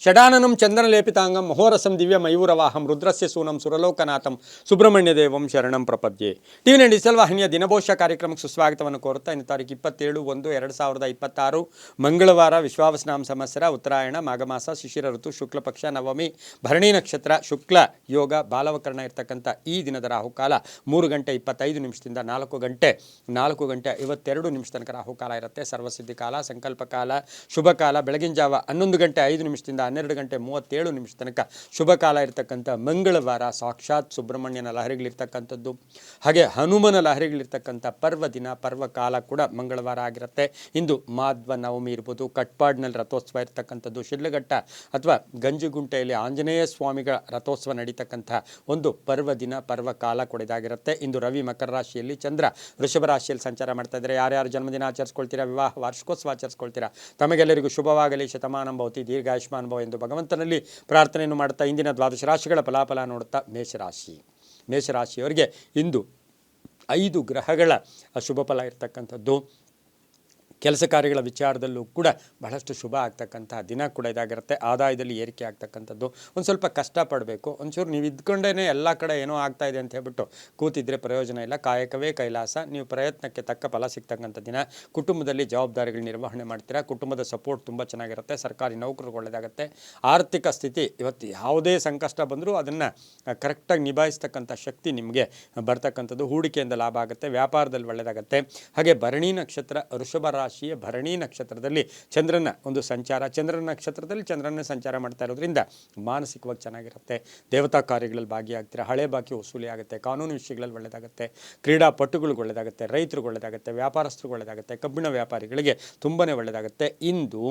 ಷಡಾನನಂ ಚಂದನಲೇಪಿತಾಂಗಂ ಮಹೋರಸಂ ದಿವ್ಯ ಮಯೂರವಾಹಂ ರುದ್ರಸ್ಯ ಸೂನಂ ಸುರಲೋಕನಾಥಂ ಸುಬ್ರಹ್ಮಣ್ಯ ದೇವಂ ಶರಣಂ ಪ್ರಪದ್ಯೆ. ಟಿವಿ ನೈನ್ ಡಿಜಿಟಲ್ ವಾಹಿನಿಯ ದಿನಭೋಷ್ಯ ಕಾರ್ಯಕ್ರಮಕ್ಕೆ ಸುಸ್ವಾಗತವನ್ನು ಕೋರುತ್ತಾ ಇನ್ನು ತಾರೀಕು 27/1/2026 ಮಂಗಳವಾರ ವಿಶ್ವಾವಸನಾಮ ಸಂವತ್ಸರ ಉತ್ತರಾಯಣ ಮಾಘಮಾಸ ಶಿಶಿರ ಋತು ಶುಕ್ಲ ಪಕ್ಷ ನವಮಿ ಭರಣಿ ನಕ್ಷತ್ರ ಶುಕ್ಲ ಯೋಗ ಬಾಲವಕರಣ ಇರ್ತಕ್ಕಂಥ ಈ ದಿನದ ರಾಹುಕಾಲ 3:25 4:52 ತನಕ ರಾಹುಕಾಲ ಇರುತ್ತೆ. ಸರ್ವಸಿದ್ಧಿ ಕಾಲ, ಸಂಕಲ್ಪ ಕಾಲ, ಶುಭ ಕಾಲ ಬೆಳಗಿನ ಜಾವ 11:05 12:37 ತನಕ ಶುಭ ಕಾಲ ಇರತಕ್ಕಂಥ ಮಂಗಳವಾರ ಸಾಕ್ಷಾತ್ ಸುಬ್ರಹ್ಮಣ್ಯನ ಲಹರಿಗಳಿರ್ತಕ್ಕಂಥದ್ದು. ಹಾಗೆ ಹನುಮನ ಲಹರಿಗಳಿರ್ತಕ್ಕಂಥ ಪರ್ವ ದಿನ ಪರ್ವ ಕಾಲ ಕೂಡ ಮಂಗಳವಾರ ಆಗಿರುತ್ತೆ. ಇಂದು ಮಾಧ್ವ ನವಮಿ ಇರ್ಬೋದು, ಕಟ್ಪಾಡ್ನಲ್ಲಿ ರಥೋತ್ಸವ ಇರ್ತಕ್ಕಂಥದ್ದು, ಶಿಡ್ಲಘಟ್ಟ ಅಥವಾ ಗಂಜುಗುಂಟೆಯಲ್ಲಿ ಆಂಜನೇಯ ಸ್ವಾಮಿಗಳ ರಥೋತ್ಸವ ನಡೀತಕ್ಕಂಥ ಒಂದು ಪರ್ವ ದಿನ ಪರ್ವ ಕಾಲ ಕೂಡ ಇದಾಗಿರುತ್ತೆ. ಇಂದು ರವಿ ಮಕರ ರಾಶಿಯಲ್ಲಿ, ಚಂದ್ರ ವೃಷಭ ರಾಶಿಯಲ್ಲಿ ಸಂಚಾರ ಮಾಡ್ತಾ ಇದ್ದಾರೆ. ಯಾರ್ಯಾರು ಜನ್ಮದಿನ ಆಚರಿಸ್ಕೊಳ್ತೀರಾ, ವಿವಾಹ ವಾರ್ಷಿಕೋತ್ಸವ ಆಚರಿಸ್ಕೊಳ್ತೀರಾ, ತಮಗೆಲ್ಲರಿಗೂ ಶುಭವಾಗಲಿ, ಶತಮಾನಂ ಭವತಿ, ದೀರ್ಘಾಯುಷ್ಮಾನ್ ಭವ ಎಂದು ಭಗವಂತನಲ್ಲಿ ಪ್ರಾರ್ಥನೆಯನ್ನು ಮಾಡುತ್ತಾ ಇಂದಿನ ದ್ವಾದಶ ರಾಶಿಗಳ ಫಲಾಫಲ ನೋಡುತ್ತಾ ಮೇಷರಾಶಿಯವರಿಗೆ ಇಂದು 5 ಗ್ರಹಗಳ ಶುಭ ಫಲ ಇರ್ತಕ್ಕಂಥದ್ದು. ಕೆಲಸ ಕಾರ್ಯಗಳ ವಿಚಾರದಲ್ಲೂ ಕೂಡ ಬಹಳಷ್ಟು ಶುಭ ಆಗ್ತಕ್ಕಂಥ ದಿನ ಕೂಡ ಇದಾಗಿರುತ್ತೆ. ಆದಾಯದಲ್ಲಿ ಏರಿಕೆ ಆಗ್ತಕ್ಕಂಥದ್ದು. ಒಂದು ಸ್ವಲ್ಪ ಕಷ್ಟಪಡಬೇಕು. ಒಂಚೂರು ನೀವು ಇದ್ಕೊಂಡೇ ಎಲ್ಲ ಕಡೆ ಏನೋ ಆಗ್ತಾ ಇದೆ ಅಂತ ಹೇಳ್ಬಿಟ್ಟು ಕೂತಿದ್ರೆ ಪ್ರಯೋಜನ ಇಲ್ಲ. ಕಾಯಕವೇ ಕೈಲಾಸ. ನೀವು ಪ್ರಯತ್ನಕ್ಕೆ ತಕ್ಕ ಫಲ ಸಿಗ್ತಕ್ಕಂಥ ದಿನ. ಕುಟುಂಬದಲ್ಲಿ ಜವಾಬ್ದಾರಿಗಳು ನಿರ್ವಹಣೆ ಮಾಡ್ತೀರಾ. ಕುಟುಂಬದ ಸಪೋರ್ಟ್ ತುಂಬ ಚೆನ್ನಾಗಿರುತ್ತೆ. ಸರ್ಕಾರಿ ನೌಕರರು ಒಳ್ಳೆಯದಾಗುತ್ತೆ. ಆರ್ಥಿಕ ಸ್ಥಿತಿ ಇವತ್ತು ಯಾವುದೇ ಸಂಕಷ್ಟ ಬಂದರೂ ಅದನ್ನು ಕರೆಕ್ಟಾಗಿ ನಿಭಾಯಿಸ್ತಕ್ಕಂಥ ಶಕ್ತಿ ನಿಮಗೆ ಬರ್ತಕ್ಕಂಥದ್ದು. ಹೂಡಿಕೆಯಿಂದ ಲಾಭ ಆಗುತ್ತೆ. ವ್ಯಾಪಾರದಲ್ಲಿ ಒಳ್ಳೆಯದಾಗುತ್ತೆ. ಹಾಗೆ ಭರಣಿ ನಕ್ಷತ್ರ ವೃಷಭ ರಾಶಿಯ ಭರಣಿ ನಕ್ಷತ್ರದಲ್ಲಿ ಚಂದ್ರನ ಒಂದು ಸಂಚಾರ, ಚಂದ್ರನ ನಕ್ಷತ್ರದಲ್ಲಿ ಚಂದ್ರನ ಸಂಚಾರ ಮಾಡ್ತಾ ಇರೋದ್ರಿಂದ ಮಾನಸಿಕವಾಗಿ ಚೆನ್ನಾಗಿರುತ್ತೆ. ದೇವತಾ ಕಾರ್ಯಗಳಲ್ಲಿ ಭಾಗಿಯಾಗ್ತೀರಾ. ಹಳೆ ಬಾಕಿ ವಸೂಲಿ ಆಗುತ್ತೆ. ಕಾನೂನು ವಿಷಯಗಳಲ್ಲಿ ಒಳ್ಳೆಯದಾಗುತ್ತೆ. ಕ್ರೀಡಾಪಟುಗಳಿಗೆ ಒಳ್ಳೆಯದಾಗುತ್ತೆ. ರೈತರಿಗೆ ಒಳ್ಳೆಯದಾಗುತ್ತೆ. ವ್ಯಾಪಾರಸ್ಥರಿಗೆ ಒಳ್ಳೆಯದಾಗುತ್ತೆ. ಕಬ್ಬಿಣ ವ್ಯಾಪಾರಿಗಳಿಗೆ ತುಂಬಾ ಒಳ್ಳೆಯದಾಗುತ್ತೆ. ಇಂದು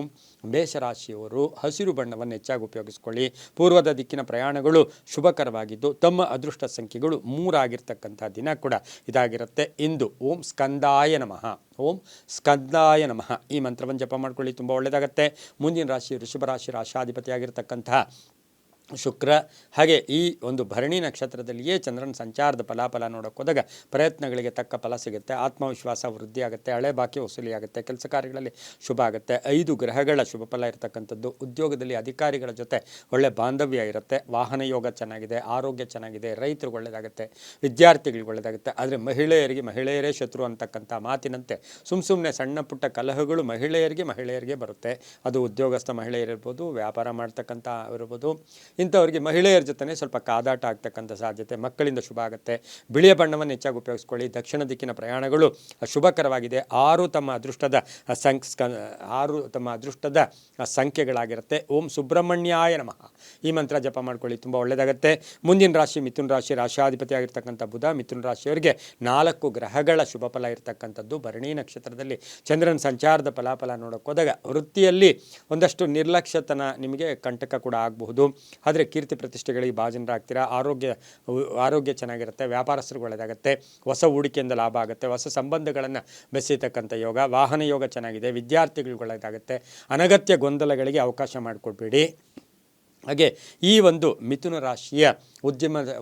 ಮೇಷರಾಶಿಯವರು ಹಸಿರು ಬಣ್ಣವನ್ನು ಹೆಚ್ಚಾಗಿ ಉಪಯೋಗಿಸ್ಕೊಳ್ಳಿ. ಪೂರ್ವದ ದಿಕ್ಕಿನ ಪ್ರಯಾಣಗಳು ಶುಭಕರವಾಗಿದ್ದು ತಮ್ಮ ಅದೃಷ್ಟ ಸಂಖ್ಯೆಗಳು 3 ಆಗಿರ್ತಕ್ಕಂಥ ದಿನ ಕೂಡ ಇದಾಗಿರುತ್ತೆ. ಇಂದು ಓಂ ಸ್ಕಂದಾಯ ನಮಃ, ಓಂ ಸ್ಕಂದಾಯ ನಮಃ ಈ ಮಂತ್ರವನ್ನು ಜಪ ಮಾಡ್ಕೊಳ್ಳಿ, ತುಂಬ ಒಳ್ಳೆಯದಾಗತ್ತೆ. ಮುಂದಿನ ರಾಶಿ ವೃಷಭ ರಾಶಿ, ರಾಶಾಧಿಪತಿಯಾಗಿರ್ತಕ್ಕಂತಹ ಶುಕ್ರ. ಹಾಗೆ ಈ ಒಂದು ಭರಣಿ ನಕ್ಷತ್ರದಲ್ಲಿಯೇ ಚಂದ್ರನ ಸಂಚಾರದ ಫಲಾಫಲ ನೋಡೋಕೆ ಹೋದಾಗ ಪ್ರಯತ್ನಗಳಿಗೆ ತಕ್ಕ ಫಲ ಸಿಗುತ್ತೆ. ಆತ್ಮವಿಶ್ವಾಸ ವೃದ್ಧಿ ಆಗುತ್ತೆ. ಹಳೆ ಬಾಕಿ ವಸೂಲಿ ಆಗುತ್ತೆ. ಕೆಲಸ ಕಾರ್ಯಗಳಲ್ಲಿ ಶುಭ ಆಗುತ್ತೆ. 5 ಗ್ರಹಗಳ ಶುಭ ಫಲ ಇರತಕ್ಕಂಥದ್ದು. ಉದ್ಯೋಗದಲ್ಲಿ ಅಧಿಕಾರಿಗಳ ಜೊತೆ ಒಳ್ಳೆ ಬಾಂಧವ್ಯ ಇರುತ್ತೆ. ವಾಹನ ಯೋಗ ಚೆನ್ನಾಗಿದೆ. ಆರೋಗ್ಯ ಚೆನ್ನಾಗಿದೆ. ರೈತರಿಗೆ ಒಳ್ಳೆಯದಾಗುತ್ತೆ. ವಿದ್ಯಾರ್ಥಿಗಳಿಗೆ ಒಳ್ಳೆಯದಾಗುತ್ತೆ. ಆದರೆ ಮಹಿಳೆಯರೇ ಶತ್ರು ಅಂತಕ್ಕಂಥ ಮಾತಿನಂತೆ ಸುಮ್ಮನೆ ಸಣ್ಣ ಪುಟ್ಟ ಕಲಹಗಳು ಮಹಿಳೆಯರಿಗೆ ಬರುತ್ತೆ. ಅದು ಉದ್ಯೋಗಸ್ಥ ಮಹಿಳೆಯರಿರ್ಬೋದು, ವ್ಯಾಪಾರ ಮಾಡ್ತಕ್ಕಂಥ ಇರ್ಬೋದು, ಇಂಥವರಿಗೆ ಮಹಿಳೆಯರ ಜೊತೆ ಸ್ವಲ್ಪ ಕಾದಾಟ ಆಗ್ತಕ್ಕಂಥ ಸಾಧ್ಯತೆ. ಮಕ್ಕಳಿಂದ ಶುಭ ಆಗುತ್ತೆ. ಬಿಳಿಯ ಬಣ್ಣವನ್ನು ಹೆಚ್ಚಾಗಿ ಉಪಯೋಗಿಸ್ಕೊಳ್ಳಿ. ದಕ್ಷಿಣ ದಿಕ್ಕಿನ ಪ್ರಯಾಣಗಳು ಶುಭಕರವಾಗಿದೆ. 6 ತಮ್ಮ ಅದೃಷ್ಟದ ಸಂಖ್ಯೆಗಳಾಗಿರುತ್ತೆ. ಓಂ ಸುಬ್ರಹ್ಮಣ್ಯಾಯ ನಮಃ ಈ ಮಂತ್ರ ಜಪ ಮಾಡ್ಕೊಳ್ಳಿ, ತುಂಬ ಒಳ್ಳೆಯದಾಗುತ್ತೆ. ಮುಂದಿನ ರಾಶಿ ಮಿಥುನ ರಾಶಿ, ರಾಶಾಧಿಪತಿ ಆಗಿರ್ತಕ್ಕಂಥ ಬುಧ. ಮಿಥುನ ರಾಶಿಯವರಿಗೆ 4 ಗ್ರಹಗಳ ಶುಭ ಫಲ ಇರತಕ್ಕಂಥದ್ದು. ಭರಣಿ ನಕ್ಷತ್ರದಲ್ಲಿ ಚಂದ್ರನ ಸಂಚಾರದ ಫಲಾಫಲ ನೋಡೋಕೆ ಹೋದಾಗ ವೃತ್ತಿಯಲ್ಲಿ ಒಂದಷ್ಟು ನಿರ್ಲಕ್ಷ್ಯತನ ನಿಮಗೆ ಕಂಟಕ ಕೂಡ ಆಗಬಹುದು. ಆದರೆ ಕೀರ್ತಿ ಪ್ರತಿಷ್ಠೆಗಳಿಗೆ ಭಾಜನರಾಗ್ತೀರಾ. ಆರೋಗ್ಯ ಚೆನ್ನಾಗಿರುತ್ತೆ. ವ್ಯಾಪಾರಸ್ಥರಿಗೆ ಒಳ್ಳೆಯದಾಗುತ್ತೆ. ಹೊಸ ಹೂಡಿಕೆಯಿಂದ ಲಾಭ ಆಗುತ್ತೆ. ಹೊಸ ಸಂಬಂಧಗಳನ್ನು ಬೆಸೆಯತಕ್ಕಂಥ ಯೋಗ. ವಾಹನ ಯೋಗ ಚೆನ್ನಾಗಿದೆ. ವಿದ್ಯಾರ್ಥಿಗಳಿಗೆ ಒಳ್ಳೆಯದಾಗುತ್ತೆ. ಅನಗತ್ಯ ಗೊಂದಲಗಳಿಗೆ ಅವಕಾಶ ಮಾಡಿಕೊಡ್ಬೇಡಿ. ಹಾಗೆ ಈ ಒಂದು ಮಿಥುನ ರಾಶಿಯ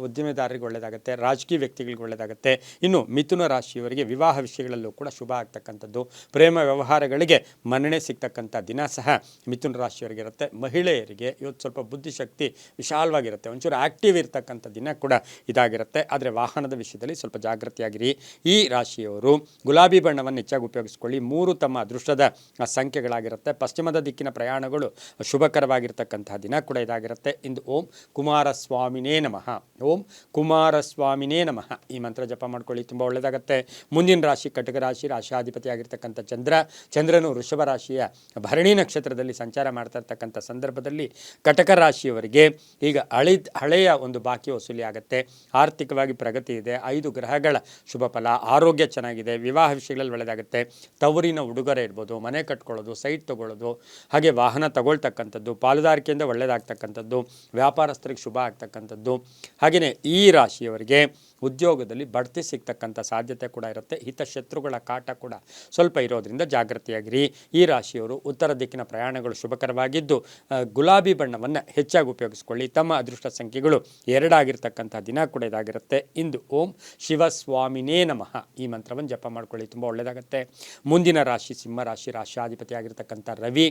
ಉದ್ಯಮದಾರರಿಗೆ ಒಳ್ಳೆಯದಾಗುತ್ತೆ. ರಾಜಕೀಯ ವ್ಯಕ್ತಿಗಳಿಗೆ ಒಳ್ಳೆಯದಾಗುತ್ತೆ. ಇನ್ನು ಮಿಥುನ ರಾಶಿಯವರಿಗೆ ವಿವಾಹ ವಿಷಯಗಳಲ್ಲೂ ಕೂಡ ಶುಭ ಆಗ್ತಕ್ಕಂಥದ್ದು. ಪ್ರೇಮ ವ್ಯವಹಾರಗಳಿಗೆ ಮನ್ನಣೆ ಸಿಗ್ತಕ್ಕಂಥ ದಿನ ಸಹ ಮಿಥುನ ರಾಶಿಯವರಿಗೆ ಇರುತ್ತೆ. ಮಹಿಳೆಯರಿಗೆ ಇವತ್ತು ಸ್ವಲ್ಪ ಬುದ್ಧಿಶಕ್ತಿ ವಿಶಾಲವಾಗಿರುತ್ತೆ. ಒಂಚೂರು ಆ್ಯಕ್ಟಿವ್ ಇರ್ತಕ್ಕಂಥ ದಿನ ಕೂಡ ಇದಾಗಿರುತ್ತೆ. ಆದರೆ ವಾಹನದ ವಿಷಯದಲ್ಲಿ ಸ್ವಲ್ಪ ಜಾಗೃತಿಯಾಗಿರಿ. ಈ ರಾಶಿಯವರು ಗುಲಾಬಿ ಬಣ್ಣವನ್ನು ಹೆಚ್ಚಾಗಿ ಉಪಯೋಗಿಸ್ಕೊಳ್ಳಿ. 3 ತಮ್ಮ ಅದೃಷ್ಟದ ಸಂಖ್ಯೆಗಳಾಗಿರುತ್ತೆ. ಪಶ್ಚಿಮದ ದಿಕ್ಕಿನ ಪ್ರಯಾಣಗಳು ಶುಭಕರವಾಗಿರ್ತಕ್ಕಂಥ ದಿನ ಕೂಡ ಇದಾಗಿರುತ್ತೆ. ಇಂದು ಓಂ ಕುಮಾರಸ್ವಾಮಿನೇ ನಮಃ, ಓಂ ಕುಮಾರಸ್ವಾಮಿನೇ ನಮಃ ಈ ಮಂತ್ರ ಜಪ ಮಾಡ್ಕೊಳ್ಳಿ, ತುಂಬ ಒಳ್ಳೆಯದಾಗುತ್ತೆ. ಮುಂದಿನ ರಾಶಿ ಕಟಕ ರಾಶಿ, ರಾಶಾಧಿಪತಿಯಾಗಿರ್ತಕ್ಕಂಥ ಚಂದ್ರನು ವೃಷಭ ರಾಶಿಯ ಭರಣಿ ನಕ್ಷತ್ರದಲ್ಲಿ ಸಂಚಾರ ಮಾಡ್ತಾ ಇರ್ತಕ್ಕಂಥ ಸಂದರ್ಭದಲ್ಲಿ ಕಟಕ ರಾಶಿಯವರಿಗೆ ಈಗ ಹಳೆಯ ಒಂದು ಬಾಕಿ ವಸೂಲಿ ಆಗುತ್ತೆ. ಆರ್ಥಿಕವಾಗಿ ಪ್ರಗತಿ ಇದೆ. 5 ಗ್ರಹಗಳ ಶುಭ ಫಲ. ಆರೋಗ್ಯ ಚೆನ್ನಾಗಿದೆ. ವಿವಾಹ ವಿಷಯಗಳಲ್ಲಿ ಒಳ್ಳೆಯದಾಗುತ್ತೆ. ತವರಿನ ಉಡುಗೊರೆ ಇರ್ಬೋದು, ಮನೆ ಕಟ್ಕೊಳ್ಳೋದು, ಸೈಟ್ ತೊಗೊಳ್ಳೋದು, ಹಾಗೆ ವಾಹನ ತಗೊಳ್ತಕ್ಕಂಥದ್ದು, ಪಾಲುದಾರಿಕೆಯಿಂದ ಒಳ್ಳೆಯದಾಗ್ತಕ್ಕಂಥ ಆಗ್ತಕ್ಕಂಥದ್ದು, ವ್ಯಾಪಾರಸ್ಥರಿಗೆ ಶುಭ ಆಗ್ತಕ್ಕಂಥದ್ದು. ಹಾಗೆಯೇ ಈ ರಾಶಿಯವರಿಗೆ ಉದ್ಯೋಗದಲ್ಲಿ ಬಡ್ತಿ ಸಿಗ್ತಕ್ಕಂಥ ಸಾಧ್ಯತೆ ಕೂಡ ಇರುತ್ತೆ. ಹಿತಶತ್ರುಗಳ ಕಾಟ ಕೂಡ ಸ್ವಲ್ಪ ಇರೋದ್ರಿಂದ ಜಾಗೃತಿಯಾಗಿರಿ. ಈ ರಾಶಿಯವರು ಉತ್ತರ ದಿಕ್ಕಿನ ಪ್ರಯಾಣಗಳು ಶುಭಕರವಾಗಿದ್ದು ಗುಲಾಬಿ ಬಣ್ಣವನ್ನು ಹೆಚ್ಚಾಗಿ ಉಪಯೋಗಿಸ್ಕೊಳ್ಳಿ. ತಮ್ಮ ಅದೃಷ್ಟ ಸಂಖ್ಯೆಗಳು 2 ಆಗಿರ್ತಕ್ಕಂಥ ದಿನ ಕೂಡ ಇದಾಗಿರುತ್ತೆ. ಇಂದು ಓಂ ಶಿವಸ್ವಾಮಿನೇ ನಮಃ ಈ ಮಂತ್ರವನ್ನು ಜಪ ಮಾಡ್ಕೊಳ್ಳಿ, ತುಂಬ ಒಳ್ಳೆಯದಾಗುತ್ತೆ. ಮುಂದಿನ ರಾಶಿ ಸಿಂಹರಾಶಿ, ರಾಶ್ಯಾಧಿಪತಿ ಆಗಿರ್ತಕ್ಕಂಥ ರವಿ.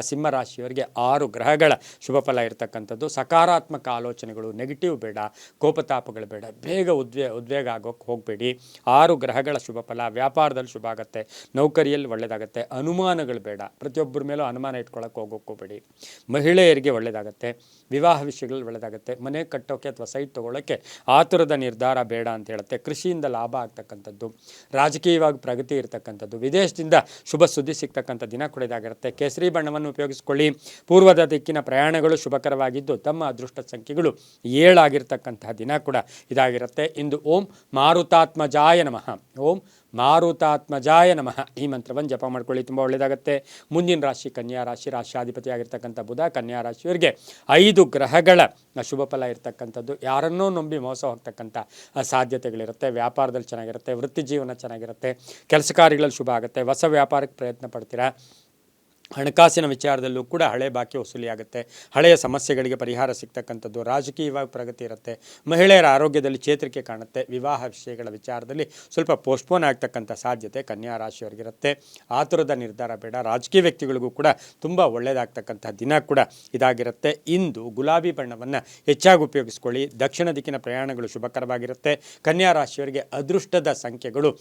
ಸಿಂಹರಾಶಿಯವರಿಗೆ 6 ಗ್ರಹಗಳ ಶುಭ ಫಲ ಇರತಕ್ಕಂಥದ್ದು. ಸಕಾರಾತ್ಮಕ ಆಲೋಚನೆಗಳು, ನೆಗೆಟಿವ್ ಬೇಡ, ಕೋಪತಾಪಗಳು ಬೇಡ, ಬೇಗ ಉದ್ವೇಗ ಆಗೋಕ್ಕೆ ಹೋಗಬೇಡಿ. 6 ಗ್ರಹಗಳ ಶುಭ ಫಲ. ವ್ಯಾಪಾರದಲ್ಲಿ ಶುಭ ಆಗುತ್ತೆ, ನೌಕರಿಯಲ್ಲಿ ಒಳ್ಳೆಯದಾಗುತ್ತೆ. ಅನುಮಾನಗಳು ಬೇಡ, ಪ್ರತಿಯೊಬ್ಬರ ಮೇಲೂ ಅನುಮಾನ ಇಟ್ಕೊಳ್ಳೋಕೆ ಹೋಗಬೇಡಿ. ಮಹಿಳೆಯರಿಗೆ ಒಳ್ಳೆಯದಾಗುತ್ತೆ, ವಿವಾಹ ವಿಷಯಗಳಲ್ಲಿ ಒಳ್ಳೆಯದಾಗುತ್ತೆ. ಮನೆ ಕಟ್ಟೋಕ್ಕೆ ಅಥವಾ ಸೈಟ್ ತೊಗೊಳ್ಳೋಕ್ಕೆ ಆತುರದ ನಿರ್ಧಾರ ಬೇಡ ಅಂತ ಹೇಳುತ್ತೆ. ಕೃಷಿಯಿಂದ ಲಾಭ ಆಗ್ತಕ್ಕಂಥದ್ದು, ರಾಜಕೀಯವಾಗಿ ಪ್ರಗತಿ ಇರತಕ್ಕಂಥದ್ದು, ವಿದೇಶದಿಂದ ಶುಭ ಸುದ್ದಿ ಸಿಗ್ತಕ್ಕಂಥ ದಿನ ಕೂಡ ಇದಾಗಿರುತ್ತೆ. ಕೇಸರಿ ಬಣ್ಣವನ್ನು ಉಪಯೋಗಿಸ್ಕೊಳ್ಳಿ. ಪೂರ್ವದ ದಿಕ್ಕಿನ ಪ್ರಯಾಣಗಳು ಶುಭಕರವಾಗಿದ್ದು ತಮ್ಮ ಅದೃಷ್ಟ ಸಂಖ್ಯೆಗಳು 7 ಆಗಿರ್ತಕ್ಕಂತಹ ದಿನ ಕೂಡ ಇದಾಗಿರುತ್ತೆ. ಇಂದು ಓಂ ಮಾರುತಾತ್ಮಜಾಯ ನಮಃ, ಓಂ ಮಾರುತಾತ್ಮಜಾಯ ನಮಃ ಈ ಮಂತ್ರವನ್ನು ಜಪ ಮಾಡ್ಕೊಳ್ಳಿ, ತುಂಬ ಒಳ್ಳೆಯದಾಗುತ್ತೆ. ಮುಂದಿನ ರಾಶಿ ಕನ್ಯಾ ರಾಶಿ, ರಾಶ್ಯಾಧಿಪತಿ ಆಗಿರ್ತಕ್ಕಂಥ ಬುಧ. ಕನ್ಯಾ ರಾಶಿಯವರಿಗೆ 5 ಗ್ರಹಗಳ ಶುಭ ಫಲ ಇರತಕ್ಕಂಥದ್ದು. ಯಾರನ್ನೋ ನಂಬಿ ಮೋಸ ಹೋಗ್ತಕ್ಕಂಥ ಸಾಧ್ಯತೆಗಳಿರುತ್ತೆ. ವ್ಯಾಪಾರದಲ್ಲಿ ಚೆನ್ನಾಗಿರುತ್ತೆ, ವೃತ್ತಿ ಜೀವನ ಚೆನ್ನಾಗಿರುತ್ತೆ, ಕೆಲಸ ಕಾರ್ಯಗಳಲ್ಲಿ ಶುಭ ಆಗುತ್ತೆ. ಹೊಸ ವ್ಯಾಪಾರಕ್ಕೆ ಪ್ರಯತ್ನ ಪಡ್ತೀರಾ. ಹಣಕಾಸಿನ ವಿಚಾರದಲ್ಲೂ ಕೂಡ ಹಳೆ ಬಾಕಿ ವಸೂಲಿಯಾಗುತ್ತೆ. ಹಳೆಯ ಸಮಸ್ಯೆಗಳಿಗೆ ಪರಿಹಾರ ಸಿಗ್ತಕ್ಕಂಥದ್ದು. ರಾಜಕೀಯವಾಗಿ ಪ್ರಗತಿ ಇರುತ್ತೆ. ಮಹಿಳೆಯರ ಆರೋಗ್ಯದಲ್ಲಿ ಚೇತರಿಕೆ ಕಾಣುತ್ತೆ. ವಿವಾಹ ವಿಷಯಗಳ ವಿಚಾರದಲ್ಲಿ ಸ್ವಲ್ಪ ಪೋಸ್ಟ್ಪೋನ್ ಆಗ್ತಕ್ಕಂಥ ಸಾಧ್ಯತೆ ಕನ್ಯಾ ರಾಶಿಯವರಿಗಿರುತ್ತೆ. ಆತುರದ ನಿರ್ಧಾರ ಬೇಡ. ರಾಜಕೀಯ ವ್ಯಕ್ತಿಗಳಿಗೂ ಕೂಡ ತುಂಬ ಒಳ್ಳೆಯದಾಗ್ತಕ್ಕಂಥ ದಿನ ಕೂಡ ಇದಾಗಿರುತ್ತೆ. ಇಂದು ಗುಲಾಬಿ ಬಣ್ಣವನ್ನು ಹೆಚ್ಚಾಗಿ ಉಪಯೋಗಿಸ್ಕೊಳ್ಳಿ. ದಕ್ಷಿಣ ದಿಕ್ಕಿನ ಪ್ರಯಾಣಗಳು ಶುಭಕರವಾಗಿರುತ್ತೆ. ಕನ್ಯಾ ರಾಶಿಯವರಿಗೆ ಅದೃಷ್ಟದ ಸಂಖ್ಯೆಗಳು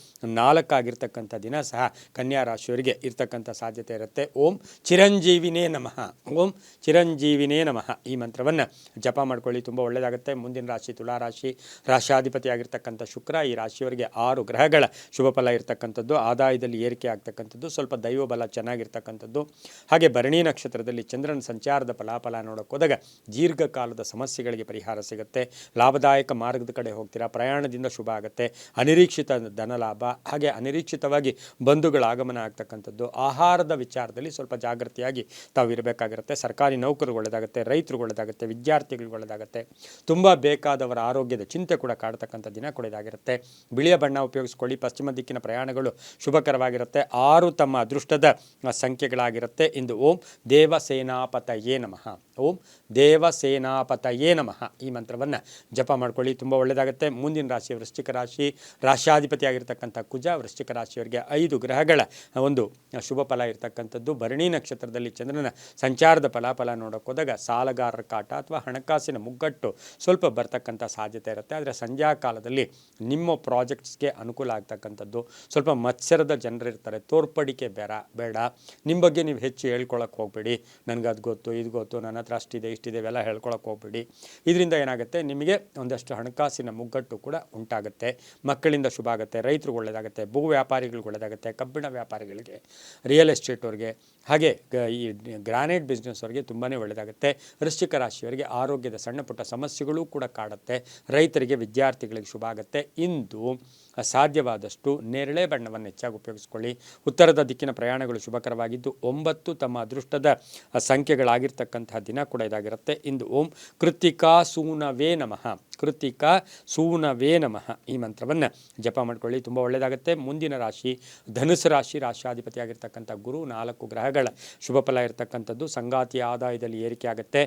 4 ಆಗಿರ್ತಕ್ಕಂಥ ದಿನ ಸಹ ಕನ್ಯಾ ರಾಶಿಯವರಿಗೆ ಇರ್ತಕ್ಕಂಥ ಸಾಧ್ಯತೆ ಇರುತ್ತೆ. ಓಂ ಚಿರಂಜೀವಿನೇ ನಮಃ, ಓಂ ಚಿರಂಜೀವಿನೇ ನಮಃ ಈ ಮಂತ್ರವನ್ನು ಜಪ ಮಾಡ್ಕೊಳ್ಳಿ, ತುಂಬ ಒಳ್ಳೆಯದಾಗುತ್ತೆ. ಮುಂದಿನ ರಾಶಿ ತುಲಾ ರಾಶಿ, ರಾಶ್ಯಾಧಿಪತಿ ಆಗಿರ್ತಕ್ಕಂಥ ಶುಕ್ರ. ಈ ರಾಶಿಯವರಿಗೆ 6 ಗ್ರಹಗಳ ಶುಭ ಫಲ ಇರತಕ್ಕಂಥದ್ದು. ಆದಾಯದಲ್ಲಿ ಏರಿಕೆ ಆಗ್ತಕ್ಕಂಥದ್ದು, ಸ್ವಲ್ಪ ದೈವ ಬಲ ಚೆನ್ನಾಗಿರ್ತಕ್ಕಂಥದ್ದು. ಹಾಗೆ ಭರಣಿ ನಕ್ಷತ್ರದಲ್ಲಿ ಚಂದ್ರನ ಸಂಚಾರದ ಫಲಾಫಲ ನೋಡೋಕೆ ಹೋದಾಗ ದೀರ್ಘಕಾಲದ ಸಮಸ್ಯೆಗಳಿಗೆ ಪರಿಹಾರ ಸಿಗುತ್ತೆ. ಲಾಭದಾಯಕ ಮಾರ್ಗದ ಕಡೆ ಹೋಗ್ತೀರಾ. ಪ್ರಯಾಣದಿಂದ ಶುಭ ಆಗುತ್ತೆ. ಅನಿರೀಕ್ಷಿತ ಧನ ಲಾಭ, ಹಾಗೆ ಅನಿರೀಕ್ಷಿತವಾಗಿ ಬಂಧುಗಳ ಆಗಮನ ಆಗ್ತಕ್ಕಂಥದ್ದು. ಆಹಾರದ ವಿಚಾರದಲ್ಲಿ ಸ್ವಲ್ಪ ಜಾಗೃತಿಯಾಗಿ ತಾವು ಇರಬೇಕಾಗಿರುತ್ತೆ. ಸರ್ಕಾರಿ ನೌಕರರು ಒಳ್ಳೆಯದಾಗುತ್ತೆ, ರೈತರು ಒಳ್ಳೆಯದಾಗುತ್ತೆ, ವಿದ್ಯಾರ್ಥಿಗಳು ಒಳ್ಳೆಯದಾಗುತ್ತೆ. ತುಂಬ ಬೇಕಾದವರ ಆರೋಗ್ಯದ ಚಿಂತೆ ಕೂಡ ಕಾಡ್ತಕ್ಕಂಥ ದಿನ ಕೂಡ ಇದಾಗಿರುತ್ತೆ. ಬಿಳಿಯ ಬಣ್ಣ ಉಪಯೋಗಿಸ್ಕೊಳ್ಳಿ. ಪಶ್ಚಿಮ ದಿಕ್ಕಿನ ಪ್ರಯಾಣಗಳು ಶುಭಕರವಾಗಿರುತ್ತೆ. 6 ತಮ್ಮ ಅದೃಷ್ಟದ ಸಂಖ್ಯೆಗಳಾಗಿರುತ್ತೆ. ಇಂದು ಓಂ ದೇವಸೇನಾಪತಯೇ ನಮಃ, ಓಂ ದೇವಸೇನಾಪತಯೇ ನಮಃ ಈ ಮಂತ್ರವನ್ನು ಜಪ ಮಾಡ್ಕೊಳ್ಳಿ, ತುಂಬ ಒಳ್ಳೆಯದಾಗುತ್ತೆ. ಮುಂದಿನ ರಾಶಿ ವೃಶ್ಚಿಕ ರಾಶಿ, ರಾಶ್ಯಾಧಿಪತಿ ಆಗಿರ್ತಕ್ಕಂಥ ಕುಜ. ವೃಶ್ಚಿಕ ರಾಶಿಯವರಿಗೆ 5 ಗ್ರಹಗಳ ಒಂದು ಶುಭ ಫಲ ಇರತಕ್ಕಂಥದ್ದು. ಭರಣಿ ನಕ್ಷತ್ರದಲ್ಲಿ ಚಂದ್ರನ ಸಂಚಾರದ ಫಲಾಫಲ ನೋಡೋಕೆ ಹೋದಾಗ ಸಾಲಗಾರರ ಕಾಟ ಅಥವಾ ಹಣಕಾಸಿನ ಮುಗ್ಗಟ್ಟು ಸ್ವಲ್ಪ ಬರ್ತಕ್ಕಂಥ ಸಾಧ್ಯತೆ ಇರುತ್ತೆ. ಆದರೆ ಸಂಧ್ಯಾ ಕಾಲದಲ್ಲಿ ನಿಮ್ಮ ಪ್ರಾಜೆಕ್ಟ್ಸ್ಗೆ ಅನುಕೂಲ ಆಗ್ತಕ್ಕಂಥದ್ದು. ಸ್ವಲ್ಪ ಮತ್ಸರದ ಜನರಿರ್ತಾರೆ, ತೋರ್ಪಡಿಕೆ ಬೇಡ. ನಿಮ್ಮ ಬಗ್ಗೆ ನೀವು ಹೆಚ್ಚು ಹೇಳ್ಕೊಳಕ್ಕೆ ಹೋಗಬೇಡಿ. ನನಗೆ ಅದು ಗೊತ್ತು, ಇದು ಗೊತ್ತು, ನನ್ನ ಹತ್ರ ಅಷ್ಟಿದೆ ಇಷ್ಟಿದೆ ಇವೆಲ್ಲ ಹೇಳ್ಕೊಳಕ್ಕೆ ಹೋಗಬೇಡಿ. ಇದರಿಂದ ಏನಾಗುತ್ತೆ, ನಿಮಗೆ ಒಂದಷ್ಟು ಹಣಕಾಸಿನ ಮುಗ್ಗಟ್ಟು ಕೂಡ ಉಂಟಾಗುತ್ತೆ. ಮಕ್ಕಳಿಂದ ಶುಭ ಆಗುತ್ತೆ. ರೈತರಿಗೆ ಒಳ್ಳೆಯದಾಗುತ್ತೆ. ಭೂ ವ್ಯಾಪಾರಿಗಳಿಗೆ ಒಳ್ಳೆಯದಾಗುತ್ತೆ. ಕಬ್ಬಿಣ ವ್ಯಾಪಾರಿಗಳಿಗೆ, ರಿಯಲ್ ಎಸ್ಟೇಟ್ ಅವ್ರಿಗೆ, ಹಾಗೆ ಈ ಗ್ರಾನೈಟ್ ಬಿಸ್ನೆಸ್ ಅವರಿಗೆ ತುಂಬಾ ಒಳ್ಳೆಯದಾಗುತ್ತೆ. ವೃಶ್ಚಿಕ ರಾಶಿಯವರಿಗೆ ಆರೋಗ್ಯದ ಸಣ್ಣ ಪುಟ್ಟ ಸಮಸ್ಯೆಗಳು ಕೂಡ ಕಾಡುತ್ತೆ. ರೈತರಿಗೆ, ವಿದ್ಯಾರ್ಥಿಗಳಿಗೆ ಶುಭ ಆಗುತ್ತೆ. ಇಂದು ಸಾಧ್ಯವಾದಷ್ಟು ನೇರಳೆ ಬಣ್ಣವನ್ನು ಹೆಚ್ಚಾಗಿ ಉಪಯೋಗಿಸ್ಕೊಳ್ಳಿ. ಉತ್ತರದ ದಿಕ್ಕಿನ ಪ್ರಯಾಣಗಳು ಶುಭಕರವಾಗಿದ್ದು 9 ತಮ್ಮ ಅದೃಷ್ಟದ ಸಂಖ್ಯೆಗಳಾಗಿರ್ತಕ್ಕಂತಹ ದಿನ ಕೂಡ ಇದಾಗಿರುತ್ತೆ. ಇಂದು ಓಂ ಕೃತ್ತಿಕಾ ಸೂನವೇ ನಮಃ, ಕೃತ್ತಿಕಾ ಸೂನವೇ ನಮಃ ಈ ಮಂತ್ರವನ್ನು ಜಪ ಮಾಡ್ಕೊಳ್ಳಿ, ತುಂಬ ಒಳ್ಳೆಯದಾಗುತ್ತೆ. ಮುಂದಿನ ರಾಶಿ ಧನುಸು ರಾಶಿ, ರಾಶ್ಯಾಧಿಪತಿ ಆಗಿರ್ತಕ್ಕಂಥ ಗುರು. 4 ಗ್ರಹಗಳ ಶುಭ ಫಲ ಇರತಕ್ಕಂಥದ್ದು. ಸಂಗಾತಿ ಆದಾಯದಲ್ಲಿ ಏರಿಕೆ ಆಗುತ್ತೆ.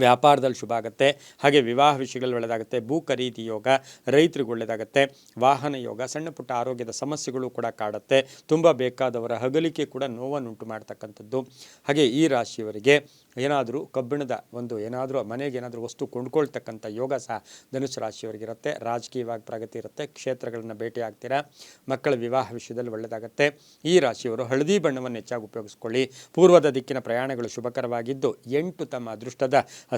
ವ್ಯಾಪಾರದಲ್ಲಿ ಶುಭ ಆಗುತ್ತೆ. ಹಾಗೆ ವಿವಾಹ ವಿಷಯಗಳು ಒಳ್ಳೆಯದಾಗುತ್ತೆ. ಭೂ ಖರೀದಿ ಯೋಗ, ರೈತರಿಗೆ ಒಳ್ಳೆಯದಾಗುತ್ತೆ. ವಾಹನ ಯೋಗ, ಸಣ್ಣ ಪುಟ್ಟ ಆರೋಗ್ಯದ ಸಮಸ್ಯೆಗಳು ಕೂಡ ಕಾಡುತ್ತೆ. ತುಂಬ ಬೇಕಾದವರ ಹಗಲಿಕೆ ಕೂಡ ನೋವನ್ನುಂಟು ಮಾಡ್ತಕ್ಕಂಥದ್ದು. ಹಾಗೆ ಈ ರಾಶಿಯವರಿಗೆ ಏನಾದರೂ ಕಬ್ಬಿಣದ ಏನಾದರೂ ಮನೆಗೆ ಏನಾದರೂ ವಸ್ತು ಕೊಂಡ್ಕೊಳ್ತಕ್ಕಂಥ ಯೋಗ ಸಹ ಧನುಸು ರಾಶಿಯವರಿಗಿರುತ್ತೆ. ರಾಜಕೀಯವಾಗಿ ಪ್ರಗತಿ ಇರುತ್ತೆ. ಕ್ಷೇತ್ರಗಳನ್ನು ಭೇಟಿ ಆಗ್ತೀರಾ. ಮಕ್ಕಳ ವಿವಾಹ ವಿಷಯದಲ್ಲಿ ಒಳ್ಳೆಯದಾಗುತ್ತೆ. ಈ ರಾಶಿಯವರು ಹಳದಿ ಬಣ್ಣವನ್ನು ಹೆಚ್ಚಾಗಿ ಉಪಯೋಗಿಸ್ಕೊಳ್ಳಿ. ಪೂರ್ವದ ದಿಕ್ಕಿನ ಪ್ರಯಾಣಗಳು ಶುಭಕರವಾಗಿದ್ದು 8 ತಮ್ಮ ಅದೃಷ್ಟದ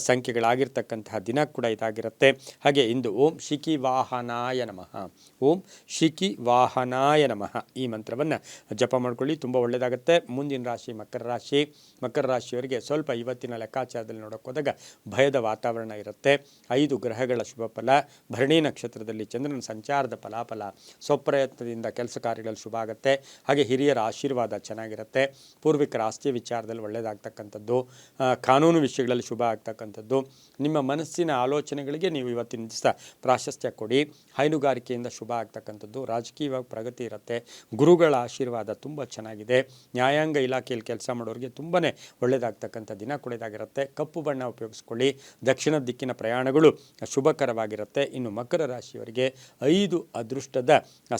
ಸಂಖ್ಯೆಗಳಾಗಿರ್ತಕ್ಕಂತಹ ದಿನ ಕೂಡ ಇದಾಗಿರುತ್ತೆ. ಹಾಗೆ ಇಂದು ಓಂ ಶಿಖಿ ವಾಹನಾಯ ನಮಃ, ಓಂ ಶಿಖಿ ವಾಹನಾಯ ನಮಃ ಈ ಮಂತ್ರವನ್ನು ಜಪ ಮಾಡ್ಕೊಳ್ಳಿ, ತುಂಬ ಒಳ್ಳೆಯದಾಗುತ್ತೆ. ಮುಂದಿನ ರಾಶಿ ಮಕರ ರಾಶಿ. ಮಕರ ರಾಶಿಯವರಿಗೆ ಸ್ವಲ್ಪ ಇವತ್ತಿನ ಲೆಕ್ಕಾಚಾರದಲ್ಲಿ ನೋಡೋಕೆ ಹೋದಾಗ ಭಯದ ವಾತಾವರಣ ಇರುತ್ತೆ. 5 ಗ್ರಹಗಳ ಶುಭ ಫಲ, ಭರಣಿ ನಕ್ಷತ್ರದಲ್ಲಿ ಚಂದ್ರನ ಸಂಚಾರದ ಫಲಾಫಲ, ಸ್ವಪ್ರಯತ್ನದಿಂದ ಕೆಲಸ ಕಾರ್ಯಗಳಲ್ಲಿ ಶುಭ ಆಗುತ್ತೆ. ಹಾಗೆ ಹಿರಿಯರ ಆಶೀರ್ವಾದ ಚೆನ್ನಾಗಿರುತ್ತೆ. ಪೂರ್ವಿಕರ ಆಸ್ತಿ ವಿಚಾರದಲ್ಲಿ ಒಳ್ಳೆಯದಾಗ್ತಕ್ಕಂಥದ್ದು, ಕಾನೂನು ವಿಷಯಗಳಲ್ಲಿ ಶುಭ ಆಗ್ತಕ್ಕಂಥದ್ದು. ನಿಮ್ಮ ಮನಸ್ಸಿನ ಆಲೋಚನೆಗಳಿಗೆ ನೀವು ಇವತ್ತಿನ ದಿವಸ ಪ್ರಾಶಸ್ತ್ಯ ಕೊಡಿ. ಹೈನುಗಾರಿಕೆಯಿಂದ ಶುಭ ಆಗ್ತಕ್ಕಂಥದ್ದು, ರಾಜಕೀಯವಾಗಿ ಪ್ರಗತಿ ಇರುತ್ತೆ. ಗುರುಗಳ ಆಶೀರ್ವಾದ ತುಂಬ ಚೆನ್ನಾಗಿದೆ. ನ್ಯಾಯಾಂಗ ಇಲಾಖೆಯಲ್ಲಿ ಕೆಲಸ ಮಾಡೋರಿಗೆ ತುಂಬಾ ಒಳ್ಳೆಯದಾಗ್ತಕ್ಕಂಥ ದಿನ ಕೊಡೋದಾಗಿರುತ್ತೆ. ಕಪ್ಪು ಬಣ್ಣ ಉಪಯೋಗಿಸ್ಕೊಳ್ಳಿ. ದಕ್ಷಿಣ ದಿಕ್ಕಿನ ಪ್ರಯಾಣಗಳು ಶುಭಕರವಾಗಿರುತ್ತೆ. ಇನ್ನು ಮಕರ ರಾಶಿಯವರಿಗೆ 5 ಅದೃಷ್ಟದ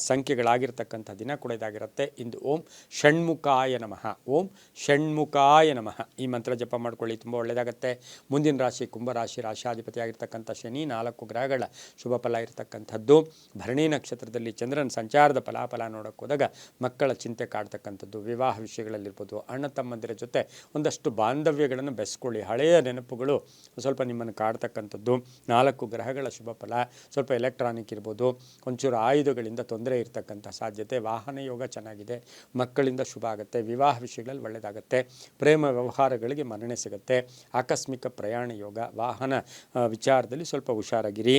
ಸಂಖ್ಯೆಗಳಾಗಿರ್ತಕ್ಕಂಥ ದಿನ ಕೊಡೋದಾಗಿರುತ್ತೆ. ಇಂದು ಓಂ ಷಣ್ಮುಖಾಯ ನಮಃ, ಓಂ ಷಣ್ಮುಖಾಯ ನಮಃ ಈ ಮಂತ್ರ ಜಪ ಮಾಡ್ಕೊಳ್ಳಿ, ತುಂಬ ಒಳ್ಳೆಯದಾಗುತ್ತೆ. ಮುಂದಿನ ರಾಶಿ ಕುಂಭರಾಶಿ, ರಾಶಾಧಿಪತಿಯಾಗಿರ್ತಕ್ಕಂಥ ಶನಿ, 4 ಗ್ರಹಗಳ ಶುಭ ಫಲ ಇರತಕ್ಕಂಥದ್ದು. ಭರಣಿ ನಕ್ಷತ್ರದಲ್ಲಿ ಚಂದ್ರನ ಸಂಚಾರದ ಫಲಾಫಲ ನೋಡೋಕೆ ಹೋದಾಗ ಮಕ್ಕಳ ಚಿಂತೆ ಕಾಡ್ತಕ್ಕಂಥದ್ದು, ವಿವಾಹ ವಿಷಯಗಳಲ್ಲಿರ್ಬೋದು, ಅಣ್ಣ ತಮ್ಮಂದಿರ ಜೊತೆ ಒಂದಷ್ಟು ಬಾಂಧವ್ಯಗಳನ್ನು ಬೆಳೆಸ್ಕೊಳ್ಳಿ. ಹಳೆಯ ನೆನಪುಗಳು ಸ್ವಲ್ಪ ನಿಮ್ಮನ್ನು ಕಾಡ್ತಕ್ಕಂಥದ್ದು. 4 ಗ್ರಹಗಳ ಶುಭ ಫಲ, ಸ್ವಲ್ಪ ಎಲೆಕ್ಟ್ರಾನಿಕ್ ಇರ್ಬೋದು, ಒಂಚೂರು ಆಯುಧಗಳಿಂದ ತೊಂದರೆ ಇರತಕ್ಕಂಥ ಸಾಧ್ಯತೆ. ವಾಹನ ಯೋಗ ಚೆನ್ನಾಗಿದೆ, ಮಕ್ಕಳಿಂದ ಶುಭ ಆಗುತ್ತೆ. ವಿವಾಹ ವಿಷಯಗಳಲ್ಲಿ ಒಳ್ಳೆಯದಾಗುತ್ತೆ. ಪ್ರೇಮ ವ್ಯವಹಾರಗಳಿಗೆ ಮನ್ನಣೆ ಸಿಗುತ್ತೆ. ಆಕಸ್ಮಿಕ ಪ್ರಯಾಣ ಯೋಗ, ವಾಹನ ವಿಚಾರದಲ್ಲಿ ಸ್ವಲ್ಪ ಹುಷಾರಾಗಿರಿ.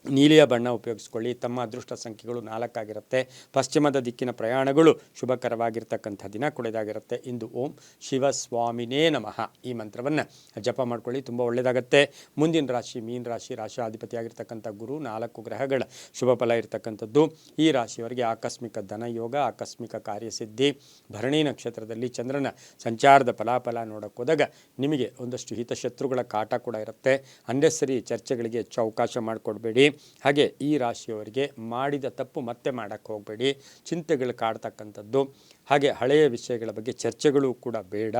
ನೀಲಿಯ ಬಣ್ಣ ಉಪಯೋಗಿಸ್ಕೊಳ್ಳಿ. ತಮ್ಮ ಅದೃಷ್ಟ ಸಂಖ್ಯೆಗಳು 4 ಆಗಿರುತ್ತೆ. ಪಶ್ಚಿಮದ ದಿಕ್ಕಿನ ಪ್ರಯಾಣಗಳು ಶುಭಕರವಾಗಿರ್ತಕ್ಕಂಥ ದಿನ ಕೊಡೋದಾಗಿರುತ್ತೆ. ಇಂದು ಓಂ ಶಿವಸ್ವಾಮಿನೇ ನಮಃ ಈ ಮಂತ್ರವನ್ನು ಜಪ ಮಾಡ್ಕೊಳ್ಳಿ, ತುಂಬ ಒಳ್ಳೆಯದಾಗುತ್ತೆ. ಮುಂದಿನ ರಾಶಿ ಮೀನ ರಾಶಿ, ರಾಶಾಧಿಪತಿಯಾಗಿರ್ತಕ್ಕಂಥ ಗುರು, 4 ಗ್ರಹಗಳ ಶುಭ ಫಲ ಇರತಕ್ಕಂಥದ್ದು. ಈ ರಾಶಿಯವರಿಗೆ ಆಕಸ್ಮಿಕ ಧನಯೋಗ, ಆಕಸ್ಮಿಕ ಕಾರ್ಯಸಿದ್ಧಿ. ಭರಣಿ ನಕ್ಷತ್ರದಲ್ಲಿ ಚಂದ್ರನ ಸಂಚಾರದ ಫಲಾಫಲ ನೋಡೋಕೆ ಹೋದಾಗ ನಿಮಗೆ ಒಂದಷ್ಟು ಹಿತಶತ್ರುಗಳ ಕಾಟ ಕೂಡ ಇರುತ್ತೆ. ಅನ್ನೆಸರಿ ಚರ್ಚೆಗಳಿಗೆ ಹೆಚ್ಚು ಅವಕಾಶ ಮಾಡಿಕೊಡ್ಬೇಡಿ. ಹಾಗೆ ಈ ರಾಶಿಯವರಿಗೆ ಮಾಡಿದ ತಪ್ಪು ಮತ್ತೆ ಮಾಡೋಕ್ಕೆ ಹೋಗಬೇಡಿ. ಚಿಂತೆಗಳು ಕಾಡ್ತಕ್ಕಂಥದ್ದು, ಹಾಗೆ ಹಳೆಯ ವಿಷಯಗಳ ಬಗ್ಗೆ ಚರ್ಚೆಗಳು ಕೂಡ ಬೇಡ.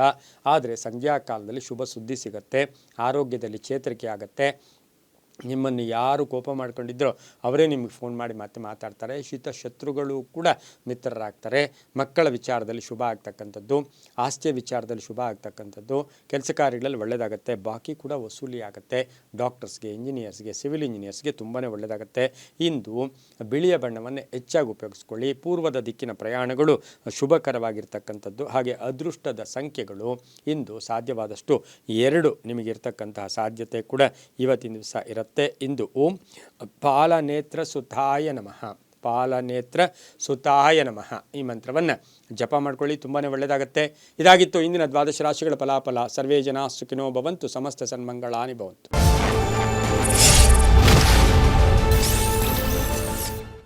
ಆದರೆ ಸಂಧ್ಯಾ ಕಾಲದಲ್ಲಿ ಶುಭ ಸುದ್ದಿ ಸಿಗುತ್ತೆ. ಆರೋಗ್ಯದಲ್ಲಿ ಚೇತರಿಕೆ ಆಗುತ್ತೆ. ನಿಮ್ಮನ್ನು ಯಾರು ಕೋಪ ಮಾಡ್ಕೊಂಡಿದ್ರೋ ಅವರೇ ನಿಮಗೆ ಫೋನ್ ಮಾಡಿ ಮತ್ತೆ ಮಾತಾಡ್ತಾರೆ. ಶತ್ರುಗಳು ಕೂಡ ಮಿತ್ರರಾಗ್ತಾರೆ. ಮಕ್ಕಳ ವಿಚಾರದಲ್ಲಿ ಶುಭ ಆಗ್ತಕ್ಕಂಥದ್ದು, ಆಸ್ತಿಯ ವಿಚಾರದಲ್ಲಿ ಶುಭ ಆಗ್ತಕ್ಕಂಥದ್ದು, ಕೆಲಸ ಕಾರ್ಯಗಳಲ್ಲಿ ಒಳ್ಳೆಯದಾಗುತ್ತೆ. ಬಾಕಿ ಕೂಡ ವಸೂಲಿ ಆಗುತ್ತೆ. ಡಾಕ್ಟರ್ಸ್ಗೆ, ಇಂಜಿನಿಯರ್ಸ್ಗೆ, ಸಿವಿಲ್ ಇಂಜಿನಿಯರ್ಸ್ಗೆ ತುಂಬಾ ಒಳ್ಳೆಯದಾಗುತ್ತೆ. ಇಂದು ಬಿಳಿಯ ಬಣ್ಣವನ್ನು ಹೆಚ್ಚಾಗಿ ಉಪಯೋಗಿಸ್ಕೊಳ್ಳಿ. ಪೂರ್ವದ ದಿಕ್ಕಿನ ಪ್ರಯಾಣಗಳು ಶುಭಕರವಾಗಿರ್ತಕ್ಕಂಥದ್ದು. ಹಾಗೆ ಅದೃಷ್ಟದ ಸಂಖ್ಯೆಗಳು ಇಂದು ಸಾಧ್ಯವಾದಷ್ಟು 2 ನಿಮಗಿರ್ತಕ್ಕಂತಹ ಸಾಧ್ಯತೆ ಕೂಡ ಇವತ್ತಿನ ದಿವಸ ಇರುತ್ತೆ. ಇಂದು ಓಂ ಪಾಲನೇತ್ರ ಸುತಾಯ ನಮಃ, ಪಾಲನೇತ್ರ ಸುತಾಯ ನಮಃ ಈ ಮಂತ್ರವನ್ನು ಜಪ ಮಾಡ್ಕೊಳ್ಳಿ, ತುಂಬಾ ಒಳ್ಳೆಯದಾಗುತ್ತೆ. ಇದಾಗಿತ್ತು ಇಂದಿನ 12 ರಾಶಿಗಳ ಫಲಾಫಲ. ಸರ್ವೇ ಜನ ಸುಖಿನೋ ಭವಂತು, ಸಮಸ್ತ ಸನ್ಮಂಗಳಾನಿ ಭವಂತು.